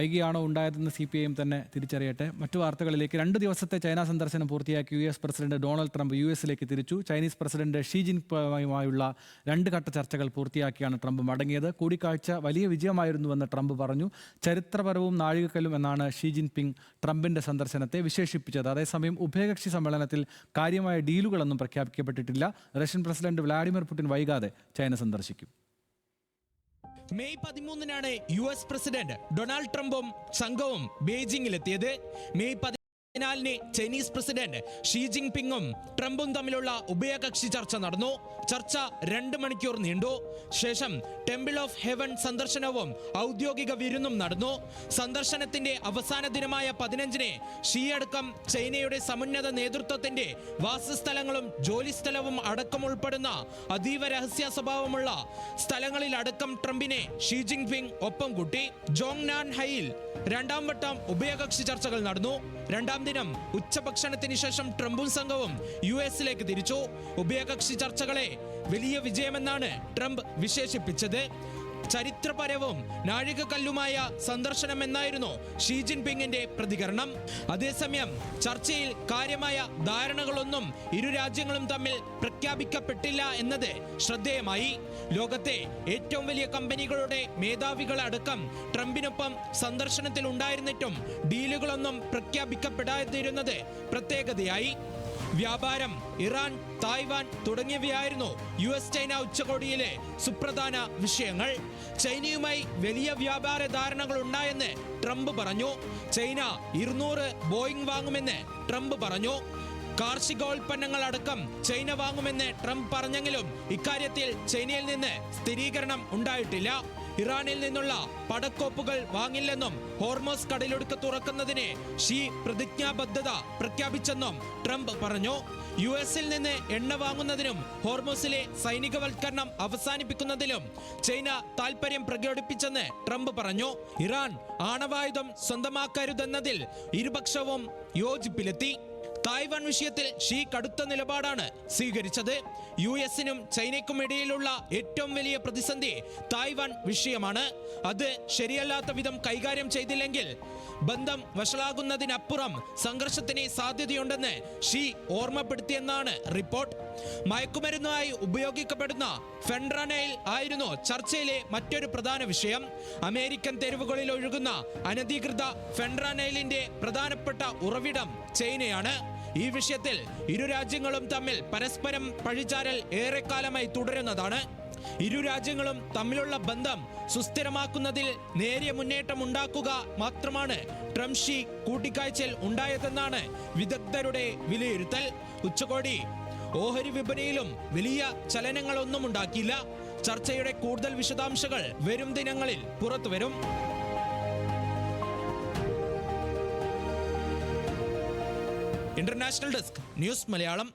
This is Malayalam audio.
വൈകിയാണോ ഉണ്ടായതെന്ന് CPIM തന്നെ തിരിച്ചറിയട്ടെ. മറ്റു വാർത്തകളിലേക്ക്. 2 ദിവസത്തെ ചൈന സന്ദർശനം പൂർത്തിയാക്കി US പ്രസിഡന്റ് ഡൊണാൾഡ് ട്രംപ് US-ലേക്ക് തിരിച്ചു. ചൈനീസ് പ്രസിഡന്റ് ഷീ ജിൻപിങ്ങുമായുള്ള 2 ഘട്ട ചർച്ചകൾ പൂർത്തിയാക്കിയാണ് ട്രംപ് മടങ്ങിയത്. കൂടിക്കാഴ്ച വലിയ വിജയമായിരുന്നുവെന്ന് ട്രംപ് പറഞ്ഞു. ചരിത്രപരവും നാഴികക്കല്ലും എന്നാണ് ഷീ ജിൻപിങ് ട്രംപിന്റെ സന്ദർശനത്തെ വിശേഷിപ്പിച്ചത്. അതേസമയം ഉഭയകക്ഷി സമ്മേളനത്തിൽ കാര്യമായ ഡീലുകളൊന്നും പ്രഖ്യാപിക്കപ്പെട്ടിട്ടില്ല. റഷ്യൻ പ്രസിഡന്റ് വ്ളാഡിമിർ പുടിൻ വൈകാതെ ചൈന സന്ദർശിക്കും. മെയ് 13-നാണ് US പ്രസിഡന്റ് ഡൊണാൾഡ് ട്രംപും സംഘവും ബെയ്ജിംഗിലെത്തിയത്. മെയ് 14-ന് ചൈനീസ് പ്രസിഡന്റ് ഷീ ജിൻപിങ്ങും ട്രംപും തമ്മിലുള്ള ഉഭയകക്ഷി ചർച്ച നടന്നു. ചർച്ച 2 മണിക്കൂർ നീണ്ടു. ശേഷം ടെമ്പിൾ ഓഫ് ഹെവൻ സന്ദർശനവും ഔദ്യോഗിക വിരുന്നും നടന്നു. സന്ദർശനത്തിന്റെ അവസാന ദിനമായ 15-ന് ഷീ അടക്കം ചൈനയുടെ സമുന്നത നേതൃത്വത്തിന്റെ വാസസ്ഥലങ്ങളും ജോലിസ്ഥലവും അടക്കം ഉൾപ്പെടുന്ന അതീവ രഹസ്യ സ്വഭാവമുള്ള സ്ഥലങ്ങളിൽ അടക്കം ട്രംപിനെ ഷീ ജിൻപിങ് ഒപ്പം കൂട്ടി. ജോങ്നാൻ ഹൈയിൽ 2ാം വട്ടം ഉഭയകക്ഷി ചർച്ചകൾ നടന്നു. 2ാം ദിനം ഉച്ചഭക്ഷണത്തിന് ശേഷം ട്രംപും സംഘവും US-ലേക്ക് തിരിച്ചു. ഉഭയകക്ഷി ചർച്ചകളെ വലിയ വിജയമെന്നാണ് ട്രംപ് വിശേഷിപ്പിച്ചത്. ചരിത്രപരവും നാഴികക്കല്ലുമായ സന്ദർശനം എന്നായിരുന്നു ഷീ ജിൻപിങ്ങിന്റെ പ്രതികരണം. അതേസമയം ചർച്ചയിൽ കാര്യമായ ധാരണകളൊന്നും ഇരു രാജ്യങ്ങളും തമ്മിൽ പ്രഖ്യാപിക്കപ്പെട്ടില്ല എന്നത് ശ്രദ്ധേയമായി. ലോകത്തെ ഏറ്റവും വലിയ കമ്പനികളുടെ മേധാവികളടക്കം ട്രംപിനൊപ്പം സന്ദർശനത്തിൽ ഉണ്ടായിരുന്നിട്ടും ഡീലുകളൊന്നും പ്രഖ്യാപിക്കപ്പെടാതിരുന്നത് പ്രത്യേകതയായി. വ്യാപാരം, ഇറാൻ, തായ്വാൻ തുടങ്ങിയവയായിരുന്നു US-ചൈന ഉച്ചകോടിയിലെ സുപ്രധാന വിഷയങ്ങൾ. ചൈനയുമായി വലിയ വ്യാപാര ധാരണകൾ ഉണ്ടായെന്ന് ട്രംപ് പറഞ്ഞു. ചൈന 200 ബോയിങ് വാങ്ങുമെന്ന് ട്രംപ് പറഞ്ഞു. കാർഷികോൽപ്പന്നങ്ങൾ അടക്കം ചൈന വാങ്ങുമെന്ന് ട്രംപ് പറഞ്ഞെങ്കിലും ഇക്കാര്യത്തിൽ ചൈനയിൽ നിന്ന് സ്ഥിരീകരണം ഉണ്ടായിട്ടില്ല. ഇറാനിൽ നിന്നുള്ള പടക്കോപ്പുകൾ വാങ്ങില്ലെന്നും ഹോർമോസ് കടലിടുക്ക് തുറക്കുന്നതിന് ഷീ പ്രതിജ്ഞാബദ്ധത പ്രഖ്യാപിച്ചെന്നും ട്രംപ് പറഞ്ഞു. US-ൽ നിന്ന് എണ്ണ വാങ്ങുന്നതിനും ഹോർമോസിലെ സൈനികവൽക്കരണം അവസാനിപ്പിക്കുന്നതിലും ചൈന താൽപര്യം പ്രകടിപ്പിച്ചെന്ന് ട്രംപ് പറഞ്ഞു. ഇറാൻ ആണവായുധം സ്വന്തമാക്കരുതെന്നതിൽ ഇരുപക്ഷവും യോജിപ്പിലെത്തി. തായ്വാൻ വിഷയത്തിൽ ഷീ കടുത്ത നിലപാടാണ് സ്വീകരിച്ചത്. US-നും ചൈനയ്ക്കും ഇടയിലുള്ള ഏറ്റവും വലിയ പ്രതിസന്ധി തായ്വാൻ വിഷയമാണ്. അത് ശരിയല്ലാത്ത വിധം കൈകാര്യം ചെയ്തില്ലെങ്കിൽ ബന്ധം വഷളാകുന്നതിനപ്പുറം സംഘർഷത്തിന് സാധ്യതയുണ്ടെന്ന് ഷീ ഓർമ്മപ്പെടുത്തിയെന്നാണ് റിപ്പോർട്ട്. മയക്കുമരുന്നായി ഉപയോഗിക്കപ്പെടുന്ന ഫെൻട്രനൈൽ ആയിരുന്നു ചർച്ചയിലെ മറ്റൊരു പ്രധാന വിഷയം. അമേരിക്കൻ തെരുവുകളിൽ ഒഴുകുന്ന അനധികൃത ഫെൻട്രനൈലിന്റെ പ്രധാനപ്പെട്ട ഉറവിടം ചൈനയാണ്. ഈ വിഷയത്തിൽ ഇരു രാജ്യങ്ങളും തമ്മിൽ പരസ്പരം പഴിചാരൽ ഏറെക്കാലമായി തുടരുന്നതാണ്. ഇരു രാജ്യങ്ങളും തമ്മിലുള്ള ബന്ധം സുസ്ഥിരമാക്കുന്നതിൽ നേരിയ മുന്നേറ്റം ഉണ്ടാക്കുക മാത്രമാണ് ട്രംപ് ഷീ കൂടിക്കാഴ്ചയിൽ ഉണ്ടായതെന്നാണ് വിദഗ്ധരുടെ വിലയിരുത്തൽ. ഉച്ചകോടി ഓഹരി വിപണിയിലും വലിയ ചലനങ്ങളൊന്നും ഉണ്ടാക്കിയില്ല. ചർച്ചയുടെ കൂടുതൽ വിശദാംശങ്ങൾ വരും ദിനങ്ങളിൽ പുറത്തുവരും. International desk, news Malayalam.